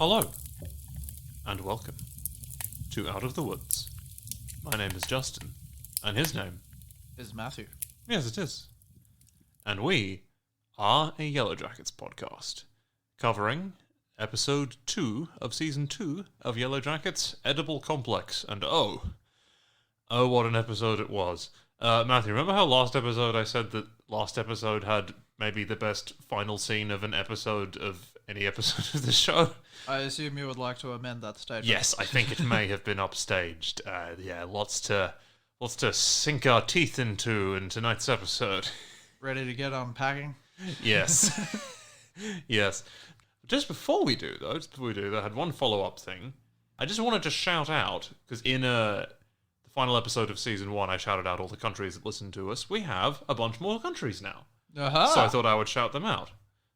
Hello, and welcome to Out of the Woods. My name is Justin, and his name is Matthew. Yes, it is. And we are a Yellow Jackets podcast, covering episode 2 of season 2 of Yellow Jackets, Edible Complex. And oh, what an episode it was. Matthew, remember how last episode I said that last episode had maybe the best final scene of an episode of any episode of the show? I assume you would like to amend that statement. Yes, I think it may have been upstaged. Lots to sink our teeth into in tonight's episode. Ready to get unpacking? Yes. Yes. Just before we do, I had one follow-up thing. I just wanted to shout out, because in the final episode of Season 1, I shouted out all the countries that listen to us. We have a bunch more countries now. Uh-huh. So I thought I would shout them out.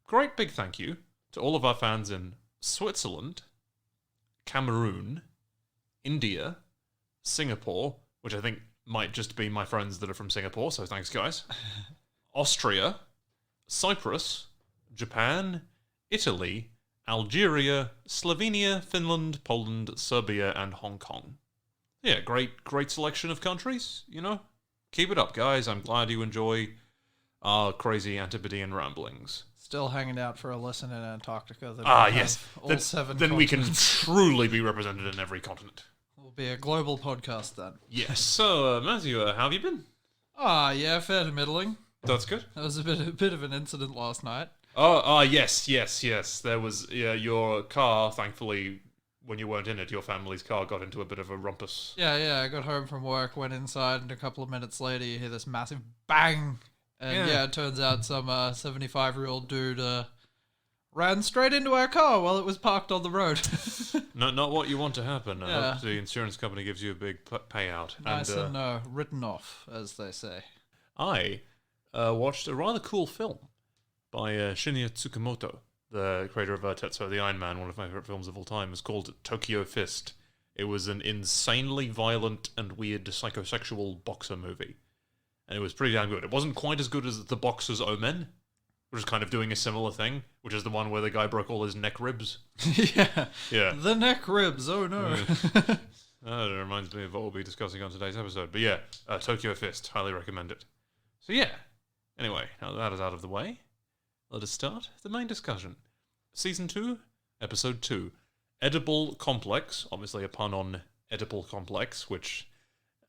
Great big thank you to all of our fans in Switzerland, Cameroon, India, Singapore, which I think might just be my friends that are from Singapore, so thanks guys, Austria, Cyprus, Japan, Italy, Algeria, Slovenia, Finland, Poland, Serbia, and Hong Kong. Yeah, great selection of countries, you know? Keep it up, guys. I'm glad you enjoy our crazy Antipodean ramblings. Still hanging out for a lesson in Antarctica. Yes. All seven then we can continents. truly be represented in every continent. It'll be a global podcast then. Yes. So, Matthew, how have you been? Yeah, fair to middling. That's good. There was a bit of an incident last night. Yes. There was your car, thankfully, when you weren't in it, your family's car got into a bit of a rumpus. Yeah, I got home from work, went inside, and a couple of minutes later you hear this massive bang. And it turns out some 75-year-old dude ran straight into our car while it was parked on the road. Not what you want to happen. I hope the insurance company gives you a big payout. Nice and written off, as they say. I watched a rather cool film by Shinya Tsukamoto, the creator of Tetsuo the Iron Man, one of my favorite films of all time. It's called Tokyo Fist. It was an insanely violent and weird psychosexual boxer movie. And it was pretty damn good. It wasn't quite as good as The Boxer's Omen, which is kind of doing a similar thing, which is the one where the guy broke all his neck ribs. Yeah. The neck ribs, oh no. That reminds me of what we'll be discussing on today's episode. But yeah, Tokyo Fist, highly recommend it. So yeah, anyway, now that is out of the way, let us start the main discussion. Season 2, Episode 2, Edible Complex, obviously a pun on Edible Complex, which...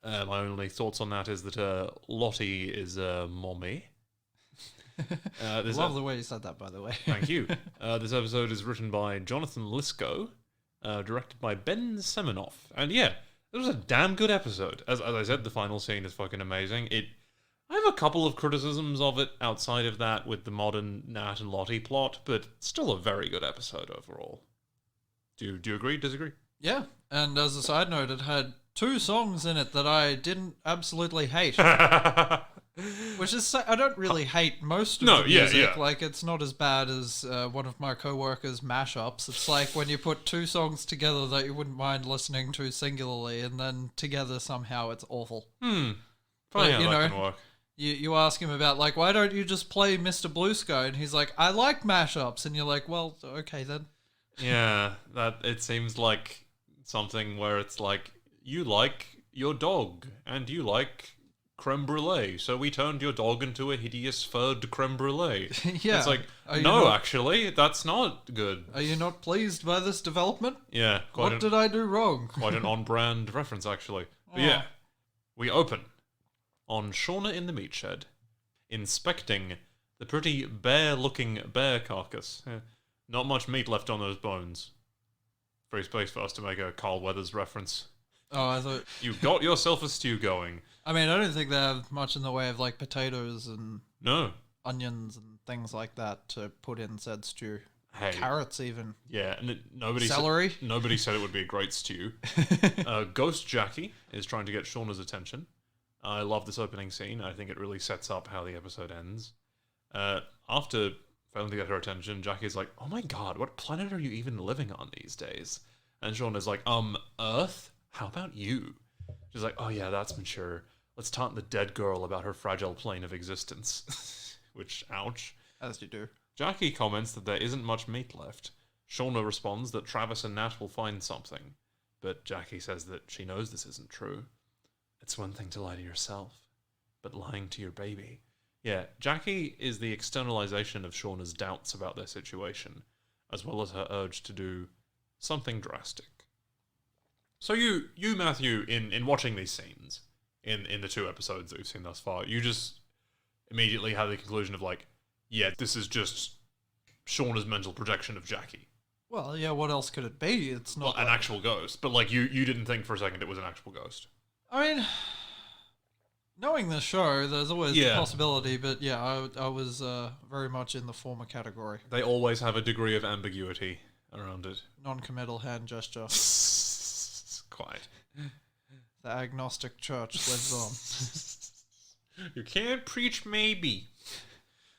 my only thoughts on that is that Lottie is mommy. Love the way you said that, by the way. Thank you. This episode is written by Jonathan Lisko, directed by Ben Seminoff. And yeah, it was a damn good episode. As I said, the final scene is fucking amazing. I have a couple of criticisms of it outside of that with the modern Nat and Lottie plot, but still a very good episode overall. Do you agree, disagree? Yeah, and as a side note, it had 2 songs in it that I didn't absolutely hate. Which is, I don't really hate most of the music. Yeah. Like, it's not as bad as one of my co-workers' mashups. It's like when you put 2 songs together that you wouldn't mind listening to singularly, and then together somehow it's awful. Funny but, how that can work. You ask him about, like, why don't you just play Mr. Blue Sky? And he's like, I like mashups. And you're like, well, okay then. Yeah, it seems like something where it's like, you like your dog, and you like creme brulee, so we turned your dog into a hideous furred creme brulee. Yeah. It's like, no, actually, that's not good. Are you not pleased by this development? Yeah. What did I do wrong? Quite an on-brand reference, actually. But yeah, we open on Shauna in the meat shed, inspecting the pretty bare-looking bear carcass. Not much meat left on those bones. Free space for us to make a Carl Weathers reference. Oh, I thought... You got yourself a stew going. I mean, I don't think they have much in the way of, like, potatoes and... No. Onions and things like that to put in said stew. Hey. Carrots, even. Yeah, and nobody Celery? Nobody said it would be a great stew. Ghost Jackie is trying to get Shauna's attention. I love this opening scene. I think it really sets up how the episode ends. After failing to get her attention, Jackie's like, oh my god, what planet are you even living on these days? And Shauna's like, Earth? How about you? She's like, oh yeah, that's mature. Let's taunt the dead girl about her fragile plane of existence. Which, ouch. As you do. Jackie comments that there isn't much meat left. Shauna responds that Travis and Nat will find something, but Jackie says that she knows this isn't true. It's one thing to lie to yourself, but lying to your baby. Yeah, Jackie is the externalization of Shauna's doubts about their situation, as well as her urge to do something drastic. So you Matthew, in watching these scenes, in the 2 episodes that we've seen thus far, you just immediately had the conclusion of like, yeah, this is just Shauna's mental projection of Jackie. Well, yeah, what else could it be? It's not an actual ghost, but like you didn't think for a second it was an actual ghost. I mean, knowing the show, there's always the possibility, but yeah, I was very much in the former category. They always have a degree of ambiguity around it. Non-committal hand gesture. Quite. The agnostic church lives on. You can't preach maybe.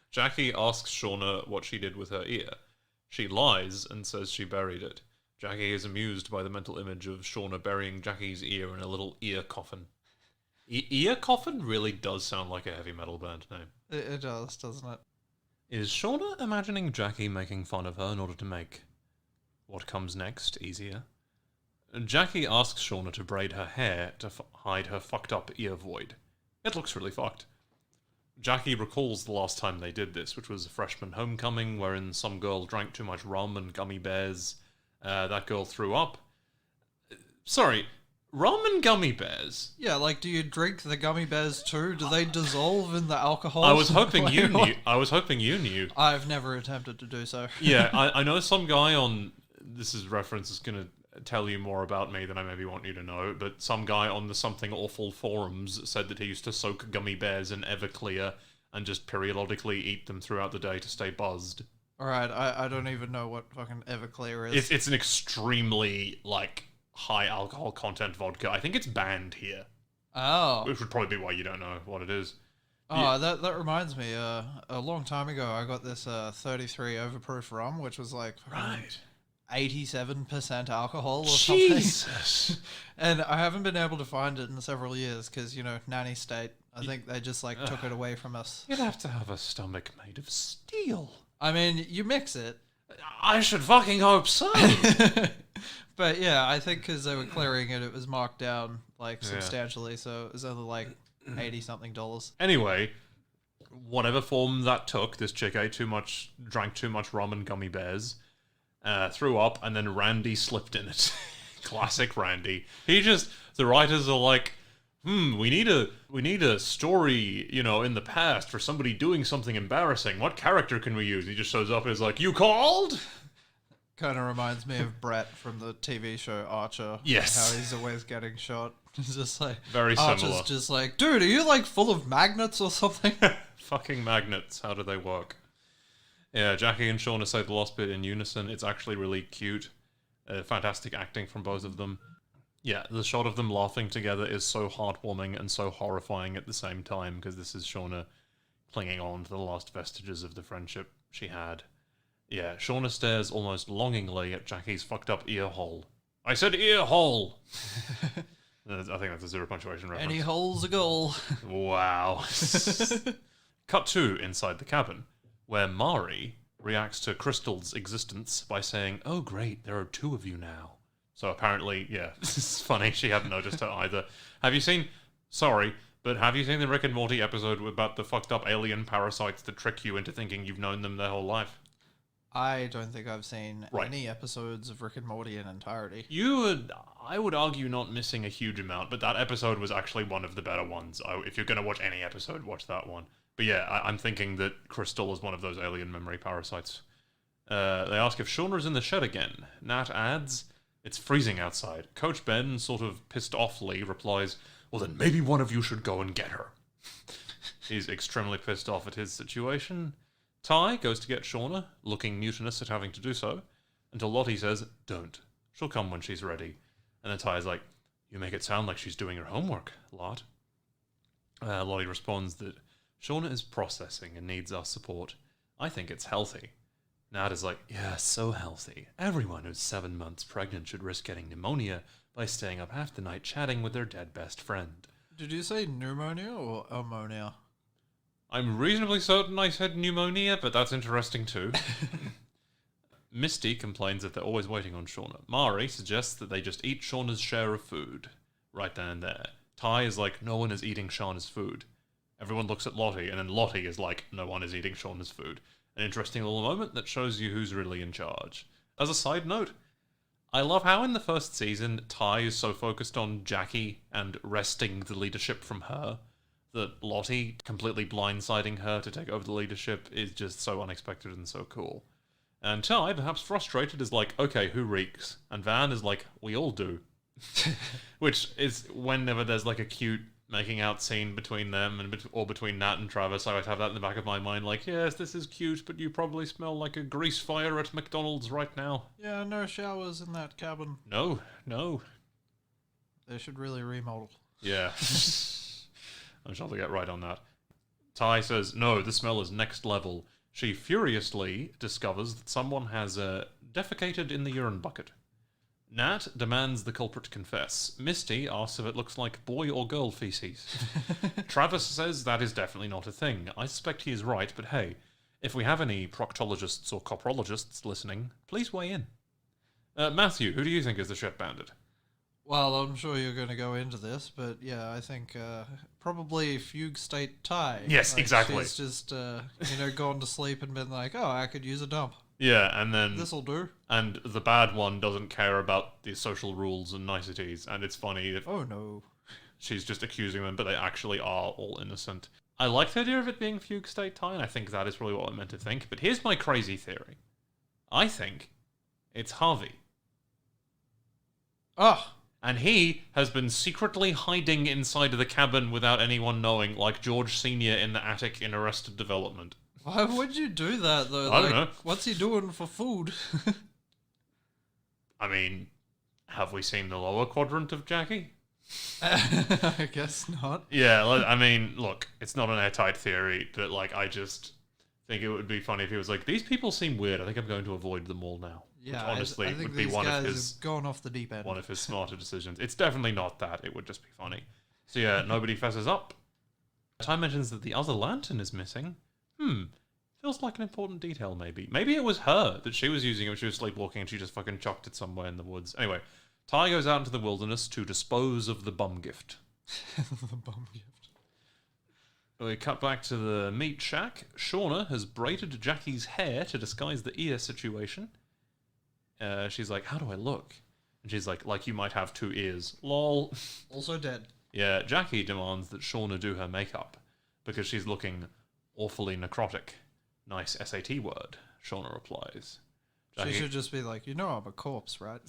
Jackie asks Shauna what she did with her ear. She lies and says she buried it. Jackie is amused by the mental image of Shauna burying Jackie's ear in a little ear coffin. Ear coffin really does sound like a heavy metal band name. It does, doesn't it? Is Shauna imagining Jackie making fun of her in order to make what comes next easier? Jackie asks Shauna to braid her hair to hide her fucked up ear void. It looks really fucked. Jackie recalls the last time they did this, which was a freshman homecoming, wherein some girl drank too much rum and gummy bears. That girl threw up. Sorry, rum and gummy bears? Yeah, like, do you drink the gummy bears too? Do they dissolve in the alcohol? I was hoping you knew. I've never attempted to do so. Yeah, I know some guy on... This is reference is going to tell you more about me than I maybe want you to know, but some guy on the Something Awful forums said that he used to soak gummy bears in Everclear and just periodically eat them throughout the day to stay buzzed. Alright, I don't even know what fucking Everclear is. It's an extremely, like, high alcohol content vodka. I think it's banned here. Oh. Which would probably be why you don't know what it is. Oh, yeah. That reminds me, a long time ago I got this 33 overproof rum, which was like... Right. 87% alcohol or Jesus. something. And I haven't been able to find it in several years because, you know, nanny state. I think they just, like, took it away from us. You'd have to have a stomach made of steel. I mean, you mix it. I should fucking hope so. But, yeah, I think because they were clearing it, it was marked down, like, substantially. So it was only, like, $80-something. Anyway, whatever form that took, this chick drank too much rum and gummy bears. Threw up, and then Randy slipped in it. Classic Randy. The writers are like, we need a story, you know, in the past for somebody doing something embarrassing. What character can we use? He just shows up and is like, you called? Kind of reminds me of Brett from the TV show Archer. Yes. How he's always getting shot. It's just like, very Archer's similar. Just like, dude, are you like full of magnets or something? Fucking magnets. How do they work? Yeah, Jackie and Shauna say the last bit in unison. It's actually really cute. Fantastic acting from both of them. Yeah, the shot of them laughing together is so heartwarming and so horrifying at the same time, because this is Shauna clinging on to the last vestiges of the friendship she had. Yeah, Shauna stares almost longingly at Jackie's fucked up ear hole. I said ear hole! I think that's a zero punctuation reference. Any hole's a goal. Wow. Cut to inside the cabin, where Mari reacts to Crystal's existence by saying, oh great, there are 2 of you now. So apparently, yeah, this is funny, she hadn't noticed her either. Have you seen the Rick and Morty episode about the fucked up alien parasites that trick you into thinking you've known them their whole life? I don't think I've seen any episodes of Rick and Morty in entirety. I would argue not missing a huge amount, but that episode was actually one of the better ones. If you're going to watch any episode, watch that one. But yeah, I'm thinking that Crystal is one of those alien memory parasites. They ask if Shauna's in the shed again. Nat adds, it's freezing outside. Coach Ben, sort of pissed offly, replies, well then maybe one of you should go and get her. He's extremely pissed off at his situation. Ty goes to get Shauna, looking mutinous at having to do so, until Lottie says, don't. She'll come when she's ready. And then Ty's like, you make it sound like she's doing her homework, Lot. Lottie responds that Shauna is processing and needs our support. I think it's healthy. Nat is like, yeah, so healthy. Everyone who's 7 months pregnant should risk getting pneumonia by staying up half the night chatting with their dead best friend. Did you say pneumonia or ammonia? I'm reasonably certain I said pneumonia, but that's interesting too. Misty complains that they're always waiting on Shauna. Mari suggests that they just eat Shauna's share of food. Right then and there. Ty is like, no one is eating Shauna's food. Everyone looks at Lottie, and then Lottie is like, no one is eating Shauna's food. An interesting little moment that shows you who's really in charge. As a side note, I love how in the first season, Ty is so focused on Jackie and wresting the leadership from her, that Lottie completely blindsiding her to take over the leadership is just so unexpected and so cool. And Ty, perhaps frustrated, is like, okay, who reeks? And Van is like, we all do. Which is whenever there's like a cute making out scene between them or between Nat and Travis, I always have that in the back of my mind, like, yes, this is cute, but you probably smell like a grease fire at McDonald's right now. Yeah, no showers in that cabin. No. They should really remodel. Yeah. I'm sure they'll get right on that. Ty says, no, the smell is next level. She furiously discovers that someone has defecated in the urine bucket. Nat demands the culprit confess. Misty asks if it looks like boy or girl feces. Travis says that is definitely not a thing. I suspect he is right, but hey, if we have any proctologists or coprologists listening, please weigh in. Matthew, who do you think is the shit bandit? Well, I'm sure you're going to go into this, but yeah, I think probably Fugue State Ty. Yes, like, exactly. She's just, gone to sleep and been like, oh, I could use a dump. Yeah, and then... This'll do. And the bad one doesn't care about the social rules and niceties, and it's funny if... Oh, no. She's just accusing them, but they actually are all innocent. I like the idea of it being Fugue State Ty, and I think that is probably what I meant to think, but here's my crazy theory. I think it's Harvey. Oh! And he has been secretly hiding inside of the cabin without anyone knowing, like George Sr. in the attic in Arrested Development. Why would you do that, though? I don't know. What's he doing for food? I mean, have we seen the lower quadrant of Jackie? I guess not. Yeah, I mean, look, it's not an airtight theory, but, like, I just think it would be funny if he was like, these people seem weird, I think I'm going to avoid them all now. Yeah, which honestly I think would be these one guys of his... have gone off the deep end. One of his smarter decisions. It's definitely not that, it would just be funny. So yeah, nobody fesses up. Ty mentions that the other lantern is missing. Feels like an important detail, maybe. Maybe it was her that she was using it when she was sleepwalking and she just fucking chucked it somewhere in the woods. Anyway, Ty goes out into the wilderness to dispose of the bum gift. The bum gift. We cut back to the meat shack. Shauna has braided Jackie's hair to disguise the ear situation. She's like, how do I look? And she's like you might have 2 ears. Lol. Also dead. Yeah, Jackie demands that Shauna do her makeup because she's looking awfully necrotic. Nice SAT word, Shauna replies. She should just be like, I'm a corpse, right?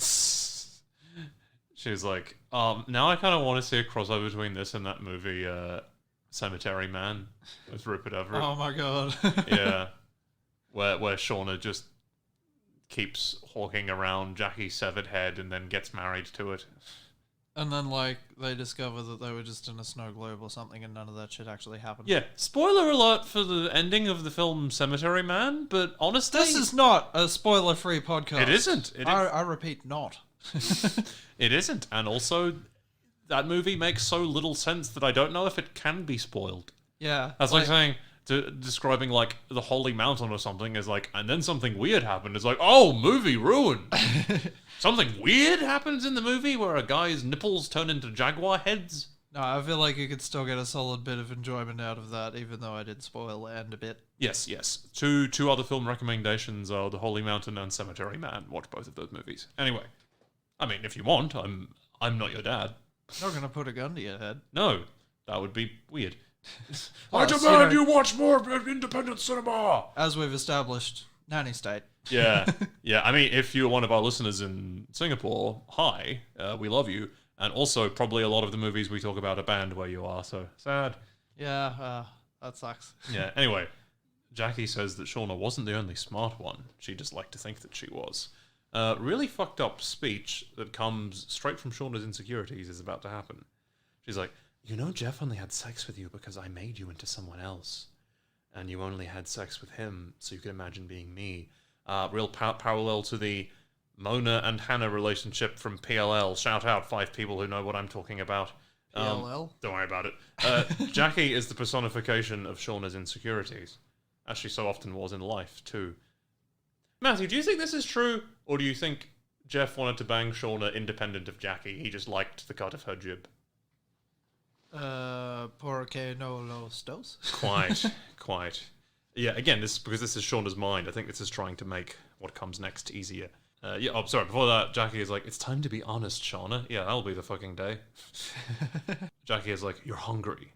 She was like, now I kind of want to see a crossover between this and that movie, Cemetery Man, with Rupert Everett. Oh my god. Yeah. Where Shauna just keeps hawking around Jackie's severed head and then gets married to it. And then, they discover that they were just in a snow globe or something and none of that shit actually happened. Yeah, spoiler alert for the ending of the film Cemetery Man, but honestly... This is not a spoiler-free podcast. It isn't. I repeat, not. It isn't, and also, that movie makes so little sense that I don't know if it can be spoiled. Yeah. That's like saying... describing the Holy Mountain or something as and then something weird happened. It's like, oh, movie ruined. Something weird happens in the movie where a guy's nipples turn into jaguar heads. No, I feel like you could still get a solid bit of enjoyment out of that, even though I did spoil and a bit. Yes. Two other film recommendations are The Holy Mountain and Cemetery Man. Watch both of those movies. Anyway, I mean, if you want, I'm not your dad. Not going to put a gun to your head. No, that would be weird. I demand you watch more independent cinema. As we've established, nanny state. Yeah. I mean, if you're one of our listeners in Singapore, hi, we love you. And also, probably a lot of the movies we talk about are banned where you are, so sad. Yeah, that sucks. Yeah, anyway, Jackie says that Shauna wasn't the only smart one. She just liked to think that she was. Really fucked up speech that comes straight from Shauna's insecurities is about to happen. She's like, Jeff only had sex with you because I made you into someone else. And you only had sex with him, so you could imagine being me. Real parallel to the Mona and Hannah relationship from PLL. Shout out 5 people who know what I'm talking about. PLL? Don't worry about it. Jackie is the personification of Shauna's insecurities, as she so often was in life, too. Matthew, do you think this is true, or do you think Jeff wanted to bang Shauna independent of Jackie? He just liked the cut of her jib. Porque no los dos? Quite. Yeah, again, because this is Shauna's mind, I think this is trying to make what comes next easier. Sorry, before that, Jackie is like, it's time to be honest, Shauna. Yeah, that'll be the fucking day. Jackie is like, you're hungry.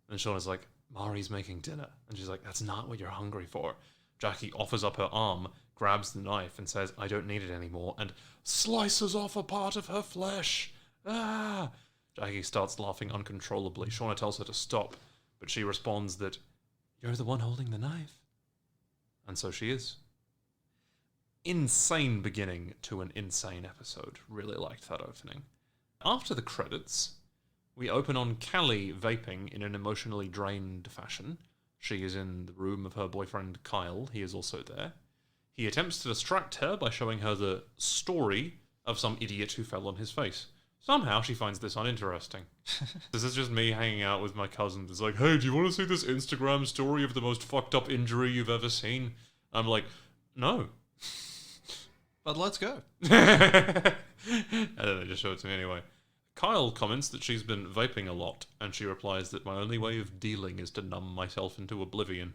And Shauna's like, Mari's making dinner. And she's like, that's not what you're hungry for. Jackie offers up her arm, grabs the knife, and says, I don't need it anymore, and slices off a part of her flesh. Ah! Jackie starts laughing uncontrollably. Shauna tells her to stop, but she responds that, you're the one holding the knife. And so she is. Insane beginning to an insane episode. Really liked that opening. After the credits, we open on Callie vaping in an emotionally drained fashion. She is in the room of her boyfriend Kyle. He is also there. He attempts to distract her by showing her the story of some idiot who fell on his face. Somehow she finds this uninteresting. This is just me hanging out with my cousins. It's like, hey, do you want to see this Instagram story of the most fucked up injury you've ever seen? I'm like, no. But let's go. And then they just show it to me anyway. Kyle comments that she's been vaping a lot, and she replies that my only way of dealing is to numb myself into oblivion.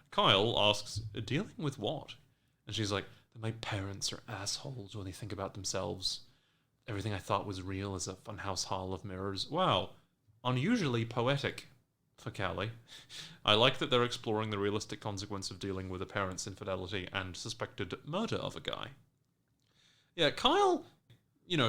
Kyle asks, dealing with what? And she's like, that my parents are assholes when they think about themselves. Everything I thought was real is a funhouse hall of mirrors. Wow, unusually poetic for Callie. I like that they're exploring the realistic consequence of dealing with a parent's infidelity and suspected murder of a guy. Yeah, Kyle,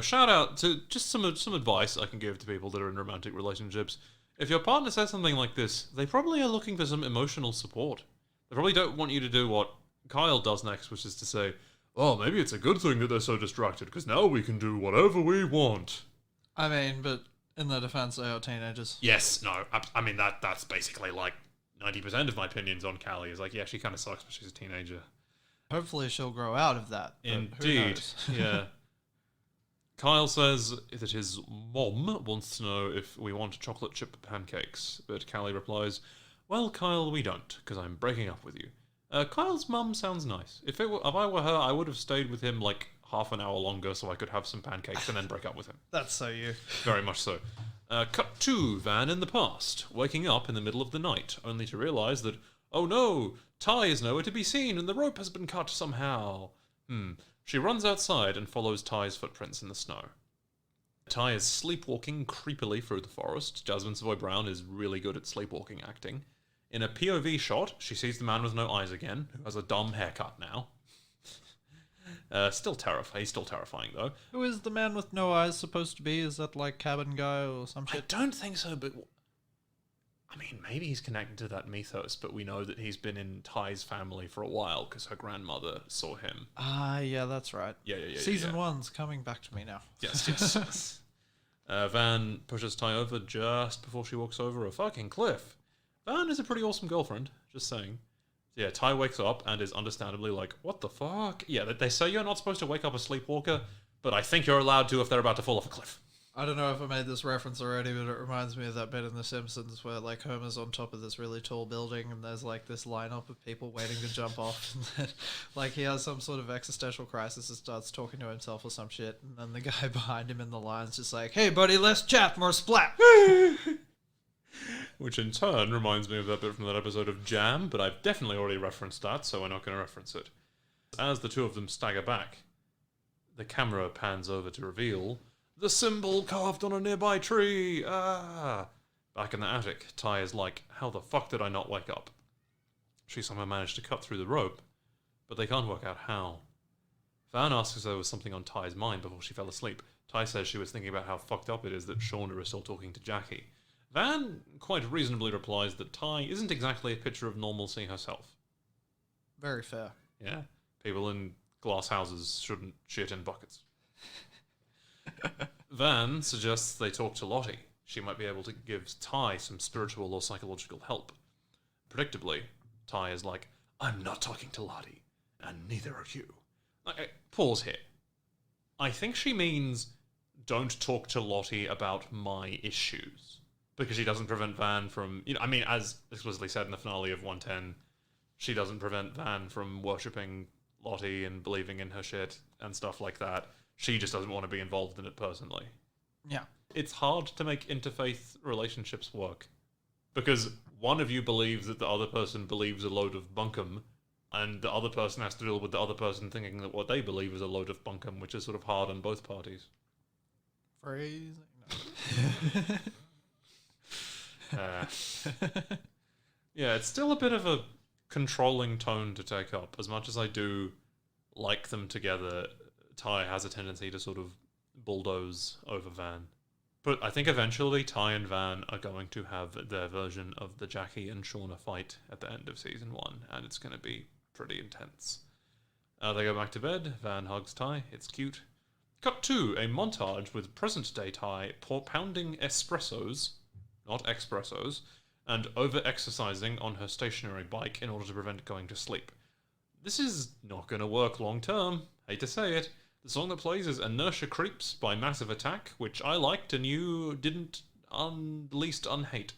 shout out to just some advice I can give to people that are in romantic relationships. If your partner says something like this, they probably are looking for some emotional support. They probably don't want you to do what Kyle does next, which is to say, oh, maybe it's a good thing that they're so distracted, because now we can do whatever we want. I mean, but in the defense, they are teenagers. Yes, no, I mean, that's basically like 90% of my opinions on Callie is like, yeah, she kind of sucks, but she's a teenager. Hopefully she'll grow out of that. Indeed, yeah. Kyle says that his mom wants to know if we want chocolate chip pancakes, but Callie replies, well, Kyle, we don't, because I'm breaking up with you. Kyle's mum sounds nice. If I were her, I would have stayed with him like half an hour longer so I could have some pancakes and then break up with him. That's so you. Very much so. Cut to Van in the past, waking up in the middle of the night, only to realise that, oh no, Ty is nowhere to be seen and the rope has been cut somehow. She runs outside and follows Ty's footprints in the snow. Ty is sleepwalking creepily through the forest. Jasmine Savoy Brown is really good at sleepwalking acting. In a POV shot, she sees the man with no eyes again, who has a dumb haircut now. Still terrifying, though. Who is the man with no eyes supposed to be? Is that like Cabin Guy or some shit? I don't think so, but... I mean, maybe he's connected to that mythos, but we know that he's been in Ty's family for a while, because her grandmother saw him. Yeah, that's right. Yeah. Season 1's coming back to me now. Yes. Van pushes Ty over just before she walks over a fucking cliff. Van is a pretty awesome girlfriend, just saying. Yeah, Ty wakes up and is understandably like, what the fuck? Yeah, they say you're not supposed to wake up a sleepwalker, but I think you're allowed to if they're about to fall off a cliff. I don't know if I made this reference already, but it reminds me of that bit in The Simpsons where like Homer's on top of this really tall building and there's like this lineup of people waiting to jump off, and then like he has some sort of existential crisis and starts talking to himself or some shit, and then the guy behind him in the line's just like, hey buddy, less chat, more splat! Which in turn reminds me of that bit from that episode of Jam, but I've definitely already referenced that, so we're not going to reference it. As the two of them stagger back, the camera pans over to reveal the symbol carved on a nearby tree. Back in the attic, Ty is like, how the fuck did I not wake up? She somehow managed to cut through the rope, but they can't work out how. Van asks if there was something on Ty's mind before she fell asleep. Ty says she was thinking about how fucked up it is that Shauna is still talking to Jackie. Van quite reasonably replies that Ty isn't exactly a picture of normalcy herself. Very fair. Yeah, people in glass houses shouldn't shit in buckets. Van suggests they talk to Lottie. She might be able to give Ty some spiritual or psychological help. Predictably, Ty is like, I'm not talking to Lottie, and neither are you. Pause here. I think she means, don't talk to Lottie about my issues. Because she doesn't prevent Van from... as explicitly said in the finale of 110, she doesn't prevent Van from worshipping Lottie and believing in her shit and stuff like that. She just doesn't want to be involved in it personally. Yeah. It's hard to make interfaith relationships work. Because one of you believes that the other person believes a load of bunkum, and the other person has to deal with the other person thinking that what they believe is a load of bunkum, which is sort of hard on both parties. Phrasing. No. Yeah, it's still a bit of a controlling tone to take up. As much as I do like them together, Ty has a tendency to sort of bulldoze over Van. But I think eventually Ty and Van are going to have their version of the Jackie and Shauna fight at the end of Season 1, and it's going to be pretty intense. They go back to bed, Van hugs Ty, it's cute. Cut to a montage with present-day Ty pounding espressos, not expressos, and over-exercising on her stationary bike in order to prevent going to sleep. This is not going to work long-term, hate to say it. The song that plays is Inertia Creeps by Massive Attack, which I liked and you didn't least unhate.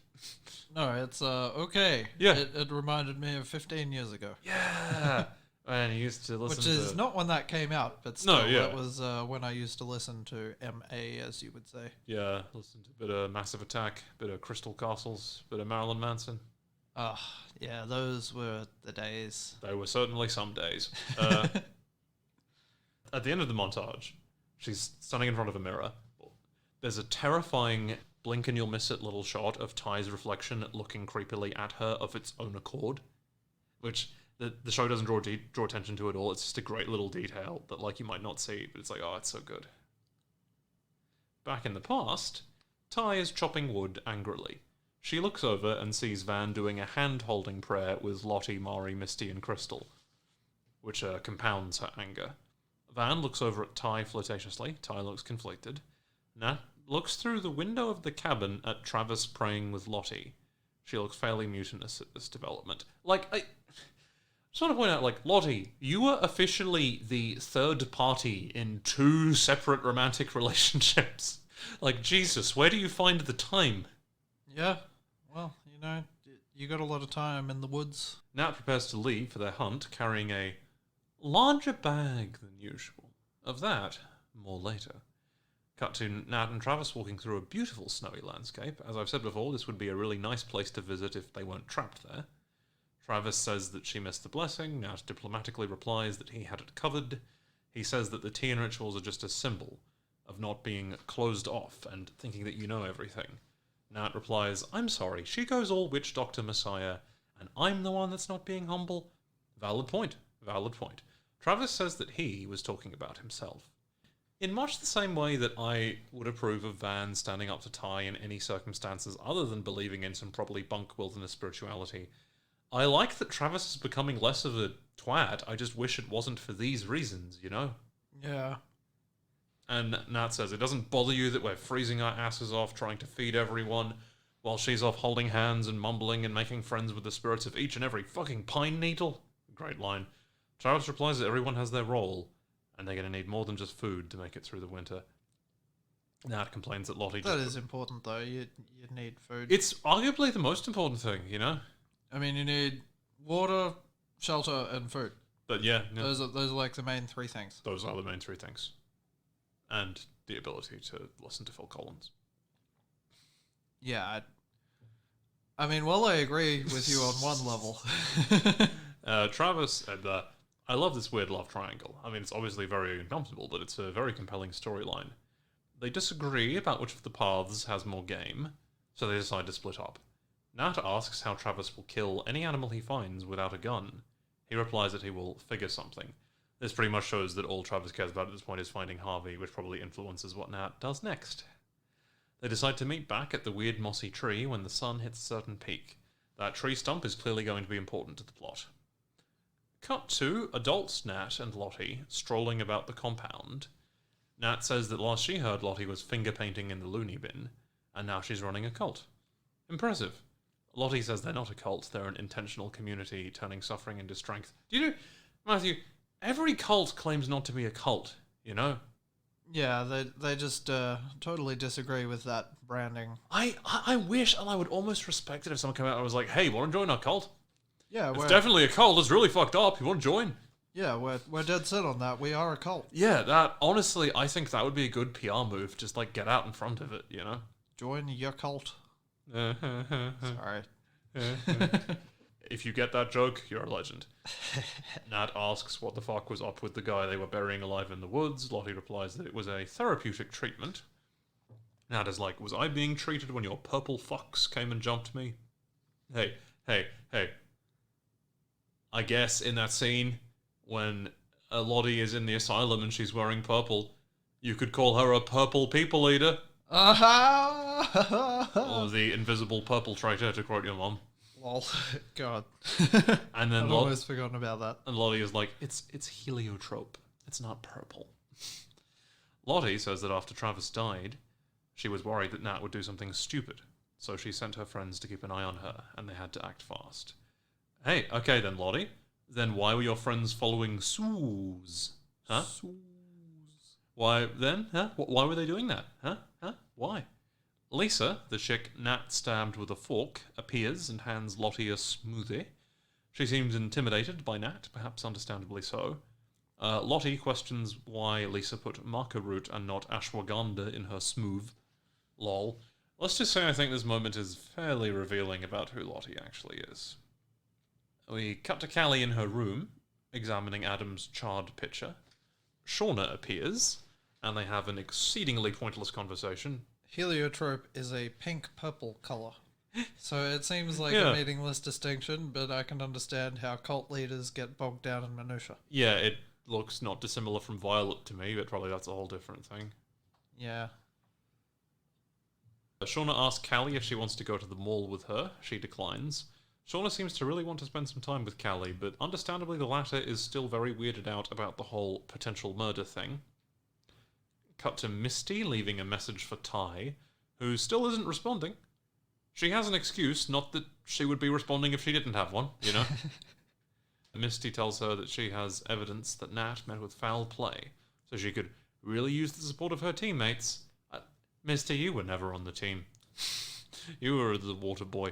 No, it's okay. Yeah. It reminded me of 15 years ago. Yeah. And I used to listen Which is to... not when that came out, but still, No, yeah. that was when I used to listen to MA, as you would say. Yeah, listen to a bit of Massive Attack, bit of Crystal Castles, bit of Marilyn Manson. Yeah, those were the days. They were certainly some days. At the end of the montage, she's standing in front of a mirror. There's a terrifying blink and you'll miss it little shot of Ty's reflection looking creepily at her of its own accord, which the show doesn't draw attention to at all. It's just a great little detail that like you might not see, but it's like, oh, it's so good. Back in the past, Ty is chopping wood angrily. She looks over and sees Van doing a hand-holding prayer with Lottie, Mari, Misty, and Crystal, which compounds her anger. Van looks over at Ty flirtatiously. Ty looks conflicted. Nat looks through the window of the cabin at Travis praying with Lottie. She looks fairly mutinous at this development. I just want to point out, Lottie, you were officially the third party in 2 separate romantic relationships. Jesus, where do you find the time? Yeah, well, you got a lot of time in the woods. Nat prepares to leave for their hunt, carrying a larger bag than usual. Of that, more later. Cut to Nat and Travis walking through a beautiful snowy landscape. As I've said before, this would be a really nice place to visit if they weren't trapped there. Travis says that she missed the blessing. Nat diplomatically replies that he had it covered. He says that the tea and rituals are just a symbol of not being closed off and thinking that you know everything. Nat replies, I'm sorry, she goes all witch doctor messiah, and I'm the one that's not being humble. Valid point. Valid point. Travis says that he was talking about himself. In much the same way that I would approve of Van standing up to Ty in any circumstances other than believing in some probably bunk wilderness spirituality, I like that Travis is becoming less of a twat. I just wish it wasn't for these reasons, you know? Yeah. And Nat says, it doesn't bother you that we're freezing our asses off trying to feed everyone while she's off holding hands and mumbling and making friends with the spirits of each and every fucking pine needle? Great line. Travis replies that everyone has their role, and they're going to need more than just food to make it through the winter. Nat complains that Lottie... That is important, though. You need food. It's arguably the most important thing, you know? I mean, you need water, shelter, and food. But yeah. Those are like the main 3 things. Those are the main 3 things. And the ability to listen to Phil Collins. Yeah, I mean, well, I agree with you on one level. Travis, I love this weird love triangle. I mean, it's obviously very uncomfortable, but it's a very compelling storyline. They disagree about which of the paths has more game, so they decide to split up. Nat asks how Travis will kill any animal he finds without a gun. He replies that he will figure something. This pretty much shows that all Travis cares about at this point is finding Harvey, which probably influences what Nat does next. They decide to meet back at the weird mossy tree when the sun hits a certain peak. That tree stump is clearly going to be important to the plot. Cut to adults Nat and Lottie strolling about the compound. Nat says that last she heard Lottie was finger painting in the loony bin, and now she's running a cult. Impressive. Lottie says they're not a cult, they're an intentional community turning suffering into strength. Do you know, Matthew, every cult claims not to be a cult, you know? Yeah, they just totally disagree with that branding. I wish, and I would almost respect it if someone came out and was like, hey, want to join our cult? Yeah, it's definitely a cult, it's really fucked up, you want to join? Yeah, we're dead set on that. We are a cult. Yeah, that honestly, I think that would be a good PR move. Just like get out in front of it, you know. Join your cult. Sorry. If you get that joke, you're a legend. Nat asks what the fuck was up with the guy they were burying alive in the woods. Lottie replies that it was a therapeutic treatment. Nat is like, was I being treated when your purple fox came and jumped me? Hey. I guess in that scene, when Lottie is in the asylum and she's wearing purple, you could call her a purple people eater. Or the invisible purple traitor, to quote your mom. Lol. God. And then I'd almost forgotten about that. And Lottie is like, it's heliotrope. It's not purple. Lottie says that after Travis died, she was worried that Nat would do something stupid. So she sent her friends to keep an eye on her, and they had to act fast. Hey, okay then, Lottie. Then why were your friends following Suze? Huh? Suze. Why then? Huh? Why were they doing that? Huh? Why? Lisa, the chick Nat stabbed with a fork, appears and hands Lottie a smoothie. She seems intimidated by Nat, perhaps understandably so. Lottie questions why Lisa put maca root and not ashwagandha in her smooth. Lol. Let's just say I think this moment is fairly revealing about who Lottie actually is. We cut to Callie in her room, examining Adam's charred picture. Shauna appears, and they have an exceedingly pointless conversation. Heliotrope is a pink-purple colour. So it seems like a meaningless distinction, but I can understand how cult leaders get bogged down in minutiae. Yeah, it looks not dissimilar from violet to me, but probably that's a whole different thing. Yeah. Shauna asks Callie if she wants to go to the mall with her. She declines. Shauna seems to really want to spend some time with Callie, but understandably the latter is still very weirded out about the whole potential murder thing. Cut to Misty leaving a message for Ty, who still isn't responding. She has an excuse, not that she would be responding if she didn't have one, you know? Misty tells her that she has evidence that Nat met with foul play, so she could really use the support of her teammates. Misty, you were never on the team. You were the water boy.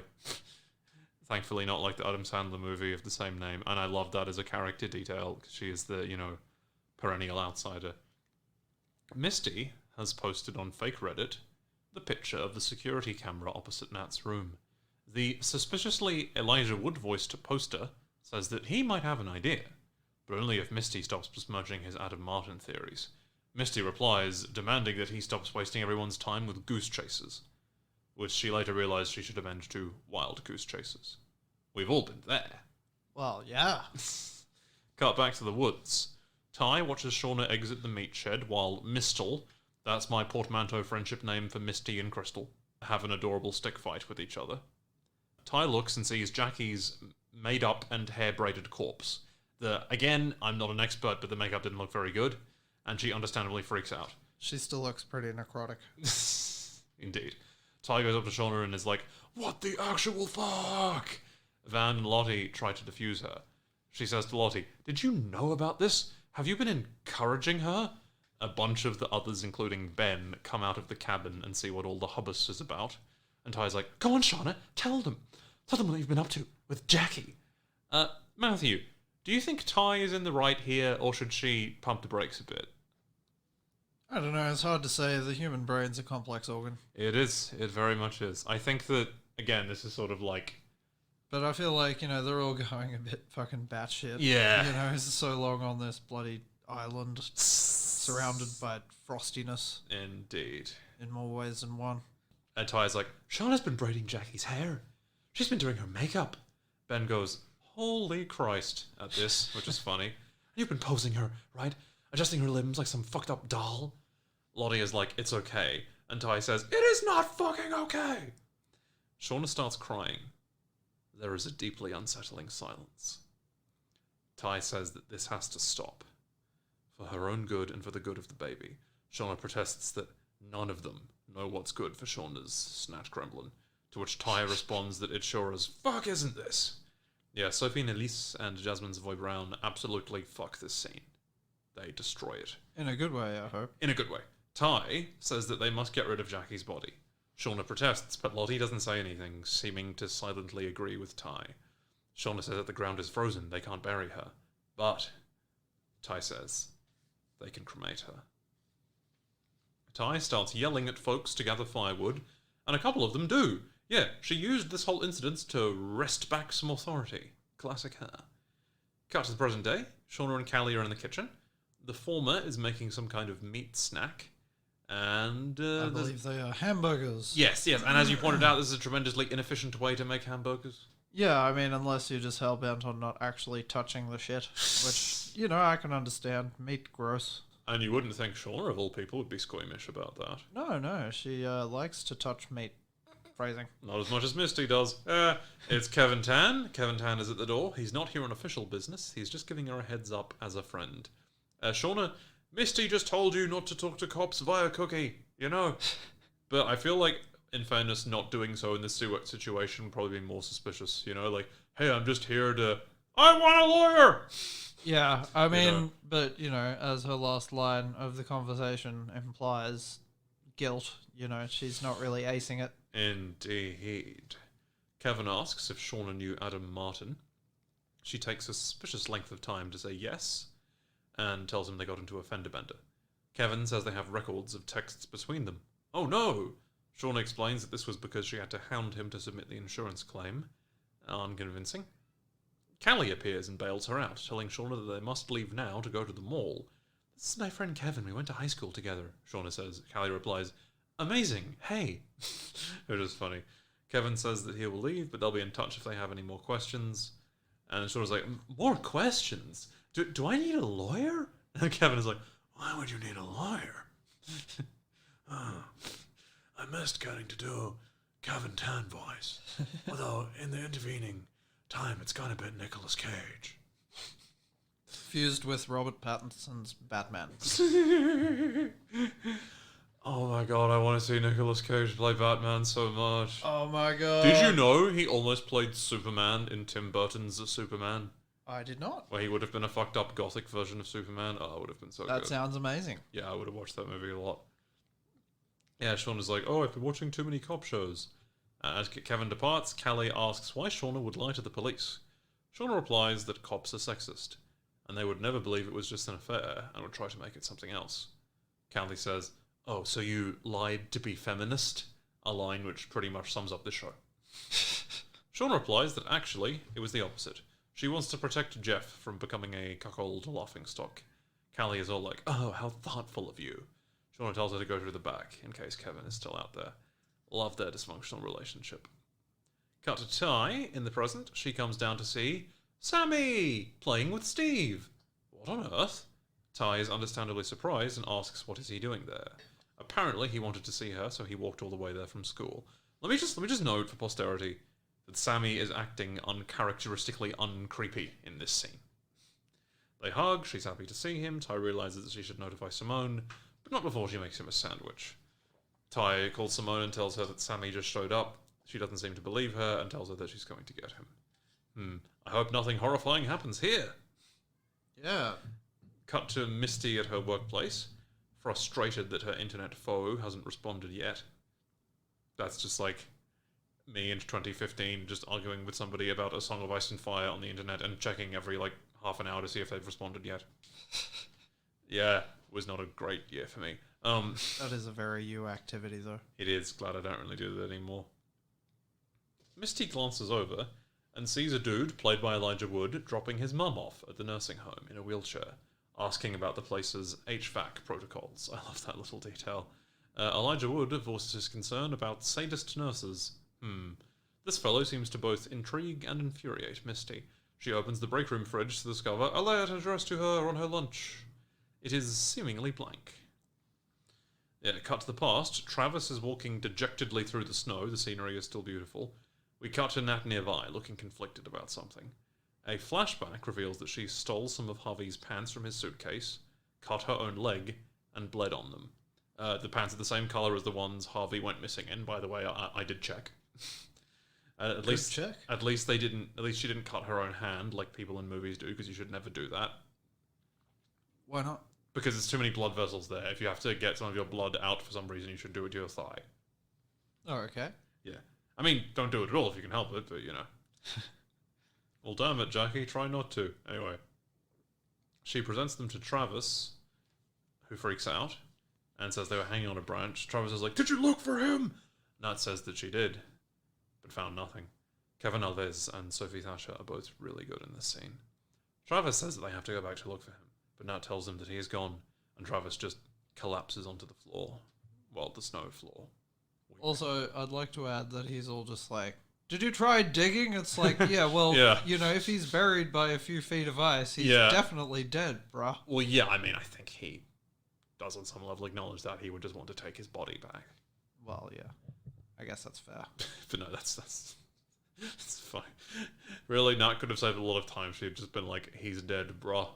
Thankfully not like the Adam Sandler movie of the same name, and I love that as a character detail, because she is the, perennial outsider. Misty has posted on fake Reddit the picture of the security camera opposite Nat's room. The suspiciously Elijah Wood-voiced poster says that he might have an idea, but only if Misty stops besmirching his Adam Martin theories. Misty replies, demanding that he stops wasting everyone's time with goose chases, which she later realized she should amend to wild goose chases. We've all been there. Well, yeah. Cut back to the woods. Ty watches Shauna exit the meat shed while Mistel, that's my portmanteau friendship name for Misty and Crystal, have an adorable stick fight with each other. Ty looks and sees Jackie's made-up and hair-braided corpse. Again, I'm not an expert, but the makeup didn't look very good, and she understandably freaks out. She still looks pretty necrotic. Indeed. Ty goes up to Shauna and is like, "What the actual fuck?" Van and Lottie try to defuse her. She says to Lottie, "Did you know about this? Have you been encouraging her?" A bunch of the others, including Ben, come out of the cabin and see what all the hubbub is about. And Ty's like, "Go on, Shauna, tell them. Tell them what you've been up to with Jackie." Matthew, do you think Ty is in the right here, or should she pump the brakes a bit? I don't know, it's hard to say. The human brain's a complex organ. It is. It very much is. I think that, again, this is sort of like... But I feel like, they're all going a bit fucking batshit. Yeah. It's so long on this bloody island, surrounded by frostiness. Indeed. In more ways than one. And Ty's like, "Shauna's been braiding Jackie's hair. She's been doing her makeup." Ben goes, "Holy Christ," at this, which is funny. "You've been posing her, right? Adjusting her limbs like some fucked up doll." Lottie is like, "It's okay." And Ty says, "It is not fucking okay." Shauna starts crying. There is a deeply unsettling silence. Ty says that this has to stop. For her own good and for the good of the baby. Shauna protests that none of them know what's good for Shauna's snatch gremlin, to which Ty responds that it sure as fuck isn't this. Yeah, Sophie and Elise and Jasmine Savoy Brown absolutely fuck this scene. They destroy it. In a good way, I hope. In a good way. Ty says that they must get rid of Jackie's body. Shauna protests, but Lottie doesn't say anything, seeming to silently agree with Ty. Shauna says that the ground is frozen, they can't bury her. But Tai says they can cremate her. Tai starts yelling at folks to gather firewood, and a couple of them do. Yeah, she used this whole incident to wrest back some authority. Classic her. Cut to the present day. Shauna and Callie are in the kitchen. The former is making some kind of meat snack, and I believe they are hamburgers. Yes, and as you pointed out, this is a tremendously inefficient way to make hamburgers. Yeah, I mean, unless you're just hell-bent on not actually touching the shit, which, I can understand. Meat, gross. And you wouldn't think Shauna, of all people, would be squeamish about that. No, she likes to touch meat. Phrasing. Not as much as Misty does. It's Kevin Tan. Kevin Tan is at the door. He's not here on official business. He's just giving her a heads up as a friend. Shauna, Misty just told you not to talk to cops via Cookie, But I feel like, in fairness, not doing so in this situation would probably be more suspicious, Like, hey, I'm just here to... I want a lawyer! Yeah, I mean, but, as her last line of the conversation implies, guilt, she's not really acing it. Indeed. Kevin asks if Shauna knew Adam Martin. She takes a suspicious length of time to say yes, and tells him they got into a fender bender. Kevin says they have records of texts between them. Oh no! Shauna explains that this was because she had to hound him to submit the insurance claim. Unconvincing. Callie appears and bails her out, telling Shauna that they must leave now to go to the mall. This is my friend Kevin, we went to high school together, Shauna says. Callie replies, amazing, hey. It is funny. Kevin says that he will leave, but they'll be in touch if they have any more questions. And Shauna's like, more questions? Do I need a lawyer? And Kevin is like, why would you need a lawyer? I missed getting to do Kevin Tan voice. Although, in the intervening time, it's gone a bit Nicolas Cage. Fused with Robert Pattinson's Batman. Oh my god, I want to see Nicolas Cage play Batman so much. Oh my god. Did you know he almost played Superman in Tim Burton's Superman? I did not. Where he would have been a fucked up gothic version of Superman. Oh, it would have been so good. That sounds amazing. Yeah, I would have watched that movie a lot. Yeah, Shauna is like, oh, I've been watching too many cop shows. As Kevin departs, Callie asks why Shauna would lie to the police. Shauna replies that cops are sexist, and they would never believe it was just an affair and would try to make it something else. Callie says, oh, so you lied to be feminist? A line which pretty much sums up the show. Shauna replies that actually, it was the opposite. She wants to protect Jeff from becoming a cuckold laughingstock. Callie is all like, oh, how thoughtful of you. Shauna tells her to go to the back, in case Kevin is still out there. Love their dysfunctional relationship. Cut to Tai, in the present, she comes down to see Sammy, playing with Steve. What on earth? Tai is understandably surprised and asks what is he doing there. Apparently he wanted to see her, so he walked all the way there from school. Let me just note for posterity that Sammy is acting uncharacteristically uncreepy in this scene. They hug, she's happy to see him, Tai realizes that she should notify Simone, but not before she makes him a sandwich. Tai calls Simone and tells her that Sammy just showed up. She doesn't seem to believe her and tells her that she's going to get him. I hope nothing horrifying happens here. Yeah. Cut to Misty at her workplace, frustrated that her internet foe hasn't responded yet. That's just like me in 2015 just arguing with somebody about A Song of Ice and Fire on the internet and checking every half an hour to see if they've responded yet. Yeah, it was not a great year for me. That is a very you activity though. It is. Glad I don't really do that anymore. Misty glances over and sees a dude, played by Elijah Wood, dropping his mum off at the nursing home in a wheelchair, asking about the place's HVAC protocols. I love that little detail. Elijah Wood voices his concern about sadist nurses. This fellow seems to both intrigue and infuriate Misty. She opens the break room fridge to discover a letter addressed to her on her lunch. It is seemingly blank. Cut to the past. Travis is walking dejectedly through the snow. The scenery is still beautiful. We cut to Nat nearby, looking conflicted about something. A flashback reveals that she stole some of Harvey's pants from his suitcase, cut her own leg, and bled on them. The pants are the same colour as the ones Harvey went missing in, by the way. I did check. At least she didn't cut her own hand like people in movies do, because you should never do that. Why not? Because there's too many blood vessels there. If you have to get some of your blood out for some reason, you should do it to your thigh. Oh, okay. Yeah. I mean, don't do it at all if you can help it, but Well, damn it, Jackie, try not to. Anyway. She presents them to Travis, who freaks out and says they were hanging on a branch. Travis is like, "Did you look for him?" Nat says that she did, but found nothing. Kevin Alves and Sophie Thatcher are both really good in this scene. Travis says that they have to go back to look for him, but Nat tells him that he is gone, and Travis just collapses onto the floor. Well, the snow floor. Also, I'd like to add that he's all just like, "Did you try digging?" It's like, yeah, well, you know, if he's buried by a few feet of ice, he's definitely dead, bruh. Well, yeah, I mean, I think he does on some level acknowledge that he would just want to take his body back. Well, yeah. I guess that's fair. But no, that's fine. Really, Nat could have saved a lot of time. She'd just been like, "He's dead, bruh."